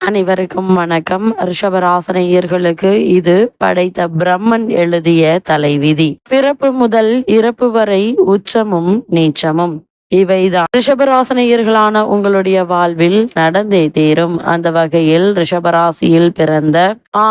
அனைவருக்கும் வணக்கம். ரிஷபராசனையர்களுக்கு இது படைத்த பிரம்மன் எழுதிய தலைவிதி. பிறப்பு முதல் இறப்பு வரை உச்சமும் நீச்சமும் இவைதான் ரிஷபராசனையர்களான உங்களுடைய வாழ்வில் நடந்தே தீரும். அந்த வகையில் ரிஷபராசியில் பிறந்த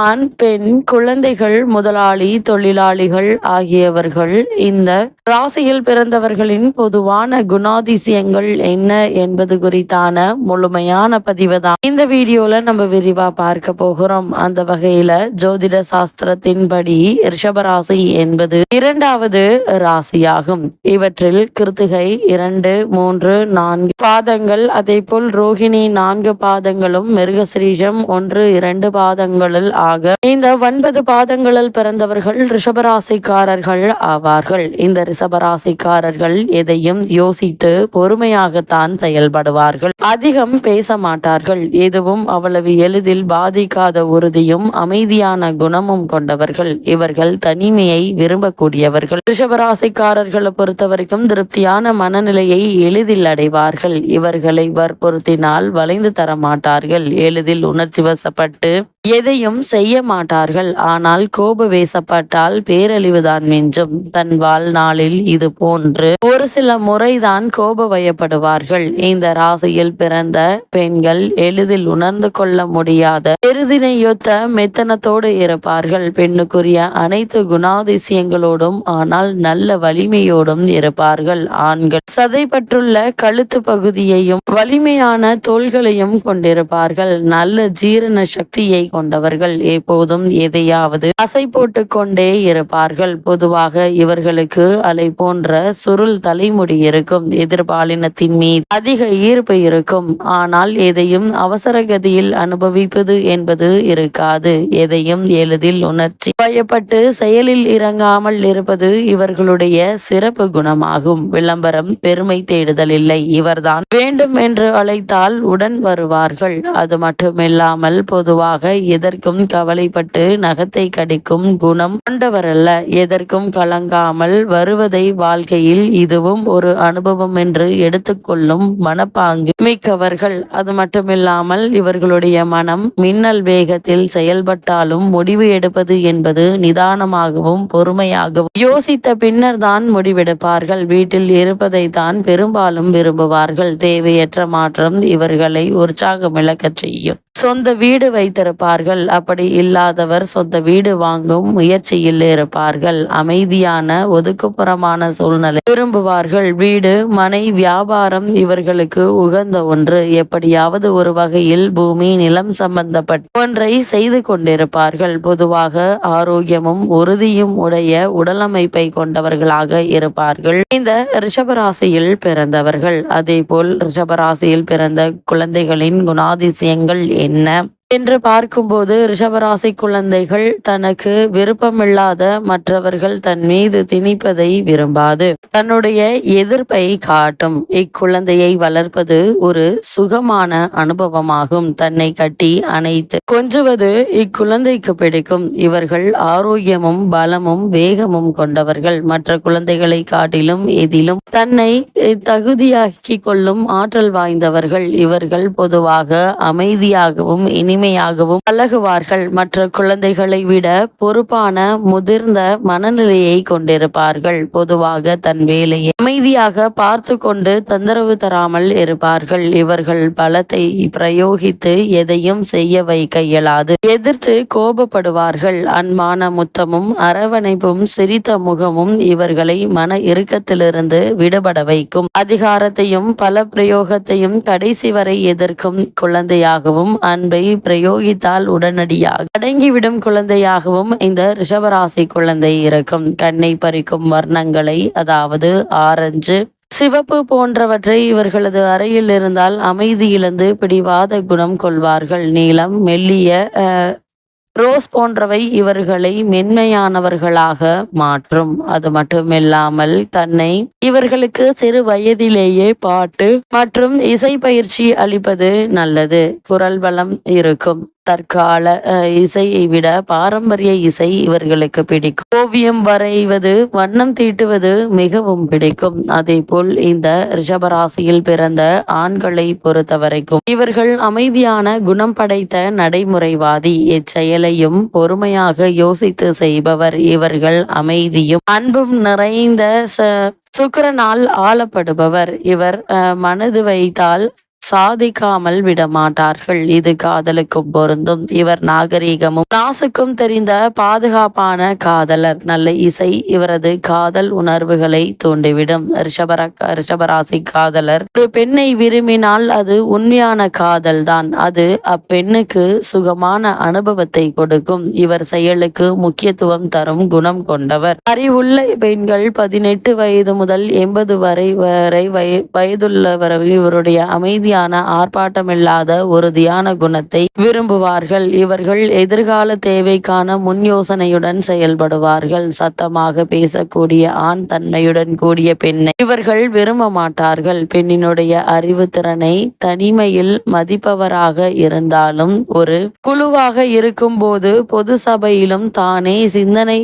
ஆண், பெண், குழந்தைகள், முதலாளி, தொழிலாளிகள் ஆகியவர்கள் இந்த ராசியில் பிறந்தவர்களின் பொதுவான குணாதிசயங்கள் என்ன என்பது குறித்தான முழுமையான பதிவு தான் இந்த வீடியோல நம்ம விரிவா பார்க்க போகிறோம். அந்த வகையில ஜோதிட சாஸ்திரத்தின்படி ரிஷபராசி என்பது இரண்டாவது ராசியாகும். இவற்றில் கிருத்திகை 2, 3, 4 பாதங்கள், அதே போல் ரோஹிணி 4 பாதங்களும், மிருகசிரீஷம் 1, 2 பாதங்களில் ஆக இந்த 9 பாதங்களில் பிறந்தவர்கள் ரிஷபராசிக்காரர்கள் ஆவார்கள். இந்த ரிஷபராசிக்காரர்கள் எதையும் யோசித்து பொறுமையாகத்தான் செயல்படுவார்கள். அதிகம் பேச மாட்டார்கள். எதுவும் அவ்வளவு எளிதில் பாதிக்காத உறுதியும் அமைதியான குணமும் கொண்டவர்கள். இவர்கள் தனிமையை விரும்பக்கூடியவர்கள். ரிஷபராசிக்காரர்களை பொறுத்தவரைக்கும் திருப்தியான மனநிலையை எளிதில் அடைவார்கள். இவர்களை வற்புறுத்தினால் வளைந்து தர மாட்டார்கள். எளிதில் உணர்ச்சி வசப்பட்டு எதையும் செய்ய மாட்டார்கள். ஆனால் கோப வேசப்பட்டால் பேரழிவுதான் மிஞ்சும். தன் வாழ்நாளில் இது போன்று ஒரு சில முறைதான் கோப வயப்படுவார்கள். இந்த ராசியில் பிறந்த பெண்கள் எளிதில் உணர்ந்து கொள்ள முடியாத பெருதினையொத்த மெத்தனத்தோடு இருப்பார்கள். பெண்ணுக்குரிய அனைத்து குணாதிசயங்களோடும் ஆனால் நல்ல வலிமையோடும் இருப்பார்கள். ஆண்கள் சதைப்பற்றுள்ள கழுத்து பகுதியையும் வலிமையான தோள்களையும் கொண்டிருப்பார்கள். நல்ல ஜீரண சக்தியை கொண்டவர்கள். எப்போதும் எதையாவது அசை போட்டு கொண்டே இருப்பார்கள். பொதுவாக இவர்களுக்கு அலை போன்ற சுருள் தலைமுடி இருக்கும். எதிர்பாலினத்தின் மீது அதிக ஈர்ப்பு இருக்கும். ஆனால் எதையும் அவசரகதியில் அனுபவிப்பது என்பது இருக்காது. எதையும் எளிதில் உணர்ச்சி பயப்பட்டு செயலில் இறங்காமல் இருப்பது இவர்களுடைய சிறப்பு குணமாகும். விளம்பரம், பெருமை தேடுதல் இல்லை. இவர்தான் வேண்டும் என்று அழைத்தால் உடன் வருவார்கள். அது மட்டுமில்லாமல் பொதுவாக எதற்கும் கவலைப்பட்டு நகத்தை கடிக்கும் குணம் கொண்டவரல்ல. எதற்கும் கலங்காமல் வருவதை வாழ்க்கையில் இதுவும் ஒரு அனுபவம் என்று எடுத்துக்கொள்ளும் மனப்பாங்கு மிக்கவர்கள். அது மட்டுமில்லாமல் இவர்களுடைய மனம் மின்னல் வேகத்தில் செயல்பட்டாலும் முடிவு எடுப்பது என்பது நிதானமாகவும் பொறுமையாகவும் யோசித்த பின்னர் தான் முடிவெடுப்பார்கள். வீட்டில் இருப்பதை தான் பெரும்பாலும் விரும்புவார்கள். தேவையற்ற மாற்றம் இவர்களை உற்சாகமிழக்கச் செய்யும். சொந்த வீடு வைத்திருப்பார்கள். அப்படி இல்லாதவர் சொந்த வீடு வாங்கும் முயற்சியில் இருப்பார்கள். அமைதியான ஒதுக்குப்புறமான சூழ்நிலை விரும்புவார்கள். வீடு, மனை, வியாபாரம் இவர்களுக்கு உகந்த ஒன்று. எப்படியாவது ஒரு வகையில் பூமி, நிலம் சம்பந்தப்பட்ட ஒன்றை செய்து கொண்டிருப்பார்கள். பொதுவாக ஆரோக்கியமும் உறுதியும் உடைய உடலமைப்பை கொண்டவர்களாக இருப்பார்கள் இந்த ரிஷபராசியில் பிறந்தவர்கள். அதே போல் ரிஷபராசியில் பிறந்த குழந்தைகளின் குணாதிசயங்கள் என்ன என்று பார்க்கும்போது ரிஷபராசி குழந்தைகள் தனக்கு விருப்பமில்லாத மற்றவர்கள் தன் மீது திணிப்பதை விரும்பாது. தன்னுடைய எதிர்ப்பை காட்டும். இக்குழந்தையை வளர்ப்பது ஒரு சுகமான அனுபவமாகும். தன்னை கட்டி அணைத்து கொஞ்சுவது இக்குழந்தைக்கு பிடிக்கும். இவர்கள் ஆரோக்கியமும் பலமும் வேகமும் கொண்டவர்கள். மற்ற குழந்தைகளை காட்டிலும் எதிலும் தன்னை தகுதியாக்கி கொள்ளும் ஆற்றல் வாய்ந்தவர்கள். இவர்கள் பொதுவாக அமைதியாகவும் இனிமையாகவும் பழகுவார்கள். மற்ற குழந்தைகளை விட பொறுப்பான முதிர்ந்த மனநிலையை கொண்டிருப்பார்கள். பொதுவாக தன் வேலையை அமைதியாக பார்த்து கொண்டு தொந்தரவு தராமல் இருப்பார்கள். இவர்கள் பலத்தை பிரயோகித்து எதையும் செய்ய வைக்க இயலாது. எதிர்த்து கோபப்படுவார்கள். அன்பான முத்தமும் அரவணைப்பும் சிரித்த முகமும் இவர்களை மன இறுக்கத்திலிருந்து விடுபட வைக்கும். அதிகாரத்தையும் பல பிரயோகத்தையும் கடைசி வரை எதிர்க்கும் குழந்தையாகவும் அன்பை பிரயோகித்தால் உடனடியாக அடங்கிவிடும் குழந்தையாகவும் இந்த ரிஷபராசி குழந்தை இருக்கும். கண்ணை பறிக்கும் வர்ணங்களை, அதாவது ஆரஞ்சு, சிவப்பு போன்றவற்றை இவர்களது அறையில் இருந்தால் அமைதி இழந்து பிடிவாத குணம் கொள்வார்கள். நீலம், மெல்லிய ரோஸ் போன்றவை இவர்களை மென்மையானவர்களாக மாற்றும். அது மட்டுமில்லாமல் தன்னை இவர்களுக்கு சிறு வயதிலேயே பாட்டு மற்றும் இசை பயிற்சி அளிப்பது நல்லது. குரல் வளம் இருக்கும். தற்கால இசையை விட பாரம்பரிய இசை இவர்களுக்கு பிடிக்கும். ஓவியம் வரைவது, வண்ணம் தீட்டுவது மிகவும் பிடிக்கும். அதே போல் இந்த ரிஷபராசியில் பிறந்த ஆண்களை பொறுத்தவரைக்கும் இவர்கள் அமைதியான குணம் படைத்த நடைமுறைவாதி. எச்செயலையும் பொறுமையாக யோசித்து செய்பவர். இவர்கள் அமைதியும் அன்பும் நிறைந்த சுக்கிரனால் ஆளப்படுபவர். இவர் மனது வைத்தால் சாதிக்காமல் விடமாட்டார்கள். இது காதலுக்கும் பொருந்தும். இவர் நாகரீகமும் நாசுக்கும் தெரிந்த பாதுகாப்பான காதலர். நல்ல இசை இவரது காதல் உணர்வுகளை தூண்டிவிடும். ரிஷபராசி காதலர் ஒரு பெண்ணை விரும்பினால் அது உண்மையான காதல் தான். அது அப்பெண்ணுக்கு சுகமான அனுபவத்தை கொடுக்கும். இவர் செயலுக்கு முக்கியத்துவம் தரும் குணம் கொண்டவர். அறிவுள்ள பெண்கள் 18 வயது முதல் 80 வரை வயதுள்ளவர் இவருடைய அமைதியான ஆர்ப்பாட்டமில்லாத உறுதியான குணத்தை விரும்புவார்கள். இவர்கள் எதிர்கால தேவைக்கான முன் யோசனையுடன் செயல்படுவார்கள். சத்தமாக பேசக்கூடிய ஆண் தன்மையுடன் கூடிய பெண்ணை இவர்கள் விரும்ப மாட்டார்கள். பெண்ணினுடைய அறிவு திறனை தனிமையில் மதிப்பவராக இருந்தாலும் ஒரு குழுவாக இருக்கும் போது பொது சபையிலும் தானே சிந்தனை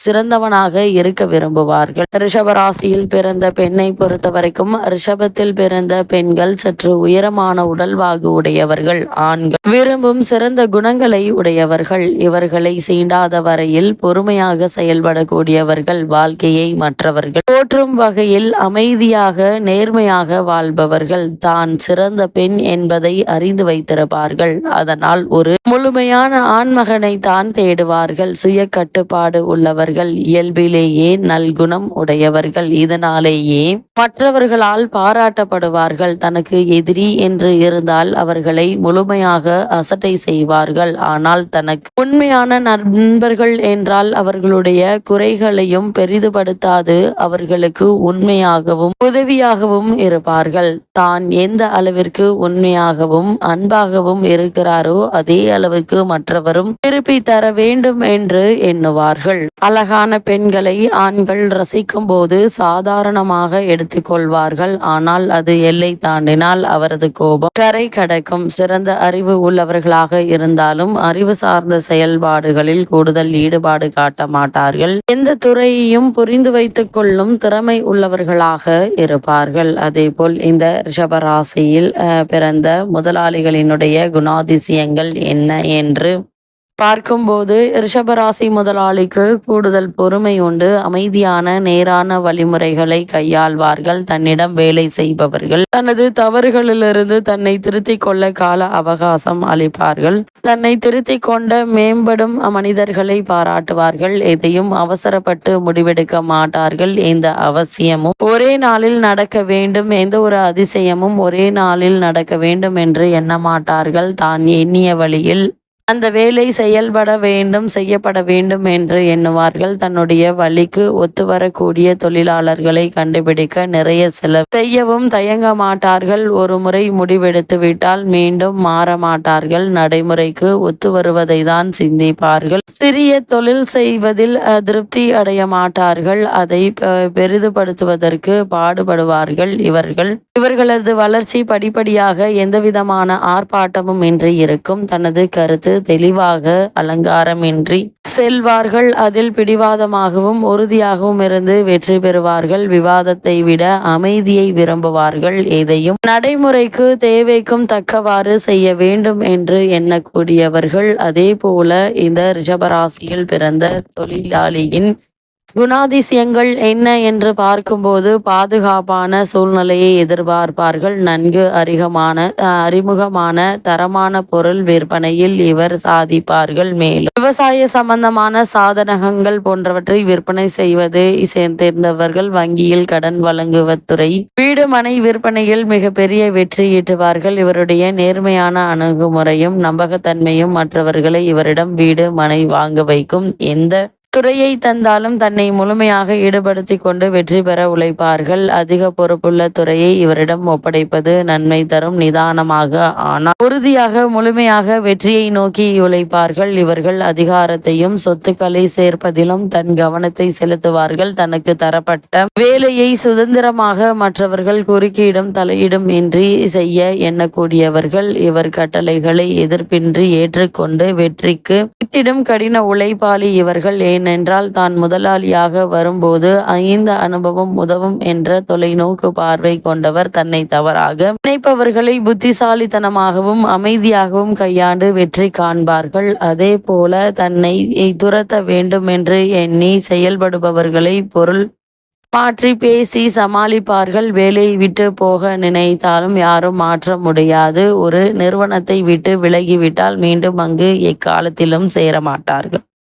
சிறந்தவனாக இருக்க விரும்புவார்கள். ரிஷபராசியில் பிறந்த பெண்ணை பொறுத்தவரைக்கும் ரிஷபத்தில் பிறந்த பெண்கள் சற்று உயரமான உடல்வாகு உடையவர்கள். ஆண்கள் விரும்பும் சிறந்த குணங்களை உடையவர்கள். இவர்களை சீண்டாத வரையில் பொறுமையாக செயல்படக்கூடியவர்கள். வாழ்க்கையை மற்றவர்கள் போற்றும் வகையில் அமைதியாக நேர்மையாக வாழ்பவர்கள். தான் சிறந்த பெண் என்பதை அறிந்து வைத்திருப்பார்கள். அதனால் ஒரு முழுமையான ஆண்மகனை தான் தேடுவார்கள். சுய கட்டுப்பாடு உள்ளவர்கள். இயல்பிலேயே நல்குணம் உடையவர்கள். இதனாலேயே மற்றவர்களால் பாராட்டப்படுவார்கள். தனக்கு எதிரி என்று இருந்தால் அவர்களை முழுமையாக அசட்டை செய்வார்கள். ஆனால் தனக்கு உண்மையான நண்பர்கள் என்றால் அவர்களுடைய குறைகளையும் பெரிதுபடுத்தாது அவர்களுக்கு உண்மையாகவும் உதவியாகவும் இருப்பார்கள். தான் எந்த அளவிற்கு உண்மையாகவும் அன்பாகவும் இருக்கிறாரோ அதே அளவுக்கு மற்றவரும் திருப்பி தர வேண்டும் என்று எண்ணுவார்கள். அழகான பெண்களை ஆண்கள் ரசிக்கும் போது சாதாரணமாக எடுத்துக்கொள்வார்கள். ஆனால் அது எல்லை தாண்டினால் அவரது கோபம் கரை கடக்கும். சிறந்த அறிவு உள்ளவர்களாக இருந்தாலும் அறிவு சார்ந்த செயல்பாடுகளில் கூடுதல் ஈடுபாடு காட்ட மாட்டார்கள். எந்த துறையையும் புரிந்து வைத்துக் கொள்ளும் திறமை உள்ளவர்களாக இருப்பார்கள். அதே போல் இந்த ரிஷபராசியில் பிறந்த முதலாளிகளினுடைய குணாதிசயங்கள் என்ன என்று பார்க்கும்போது ரிஷபராசி முதலாளிக்கு கூடுதல் பொறுமை உண்டு. அமைதியான நேரான வழிமுறைகளை கையாள்வார்கள். தன்னிடம் வேலை செய்பவர்கள் தனது தவறுகளிலிருந்து தன்னை திருத்திக் கொள்ள கால அவகாசம் அளிப்பார்கள். தன்னை திருத்திக் கொண்ட மேம்படும் மனிதர்களை பாராட்டுவார்கள். எதையும் அவசரப்பட்டு முடிவெடுக்க மாட்டார்கள். எந்த அவசியமும் ஒரே நாளில் நடக்க வேண்டும், எந்த ஒரு அதிசயமும் ஒரே நாளில் நடக்க வேண்டும் என்று எண்ண மாட்டார்கள். தான் எண்ணிய வழியில் அந்த வேலை செய்யப்பட வேண்டும் என்று எண்ணுவார்கள். தன்னுடைய வழிக்கு ஒத்துவரக்கூடிய தொழிலாளர்களை கண்டுபிடிக்க நிறைய செலவு செய்யவும் தயங்க மாட்டார்கள். ஒரு முறை முடிவெடுத்து விட்டால் மீண்டும் மாற மாட்டார்கள். நடைமுறைக்கு ஒத்து வருவதை தான் சிந்திப்பார்கள். சிறிய தொழில் செய்வதில் திருப்தி அடைய மாட்டார்கள். அதை பெரிதுபடுத்துவதற்கு பாடுபடுவார்கள். இவர்களது வளர்ச்சி படிப்படியாக எந்தவிதமான ஆர்ப்பாட்டமும் இன்றி இருக்கும். தனது கருத்து தெளிவாக அலங்காரமின்றி செல்வார்கள். அதில் பிடிவாதமாகவும் உறுதியாகவும் இருந்து வெற்றி பெறுவார்கள். விவாதத்தை விட அமைதியை விரும்புவார்கள். எதையும் நடைமுறைக்கு தேவைக்கும் தக்கவாறு செய்ய வேண்டும் என்று எண்ணக்கூடியவர்கள். அதே போல இந்த ரிஷபராசியில் பிறந்த தொழிலாளியின் குணாதிசயங்கள் என்ன என்று பார்க்கும்போது பாதுகாப்பான சூழ்நிலையை எதிர்பார்ப்பார்கள். நன்கு அறிமுகமான தரமான பொருள் விற்பனையில் இவர் சாதிப்பார்கள். மேலும் விவசாய சம்பந்தமான சாதனங்கள் போன்றவற்றை விற்பனை செய்வது சேர்ந்திருந்தவர்கள். வங்கியில் கடன் வழங்குவதுறை வீடு மனை விற்பனையில் மிகப்பெரிய வெற்றி ஈட்டுவார்கள். இவருடைய நேர்மையான அணுகுமுறையும் நம்பகத்தன்மையும் மற்றவர்களை இவரிடம் வீடு மனை வாங்க வைக்கும். எந்த துறையை தந்தாலும் தன்னை முழுமையாக ஈடுபடுத்திக் கொண்டு வெற்றி பெற உழைப்பார்கள். அதிக பொறுப்புள்ள துறையை இவரிடம் ஒப்படைப்பது நன்மை தரும். நிதானமாக ஆனால் உறுதியாக முழுமையாக வெற்றியை நோக்கி உழைப்பார்கள். இவர்கள் அதிகாரத்தையும் சொத்துக்களை சேர்ப்பதிலும் தன் கவனத்தை செலுத்துவார்கள். தனக்கு தரப்பட்ட வேலையை சுதந்திரமாக மற்றவர்கள் குறுக்கீடும் தலையீடும் இன்றி செய்ய எண்ணக்கூடியவர்கள். இவர் கட்டளைகளை எதிர்ப்பின்றி ஏற்றுக்கொண்டு வெற்றிக்கு வித்திடும் கடின உழைப்பாளி இவர்கள். ஏனென்றால் தான் முதலாளியாக வரும்போது 5 அனுபவம் உதவும் என்ற தொலைநோக்கு பார்வை கொண்டவர். தன்னை தவறாக நினைப்பவர்களை புத்திசாலித்தனமாகவும் அமைதியாகவும் கையாண்டு வெற்றி காண்பார்கள். அதே போல தன்னை துரத்த வேண்டும் என்று எண்ணி செயல்படுபவர்களை பொருள் மாற்றி பேசி சமாளிப்பார்கள். வேலையை விட்டு போக நினைத்தாலும் யாரும் மாற்ற முடியாது. ஒரு நிறுவனத்தை விட்டு விலகிவிட்டால் மீண்டும் அங்கு எக்காலத்திலும் சேர மாட்டார்கள்.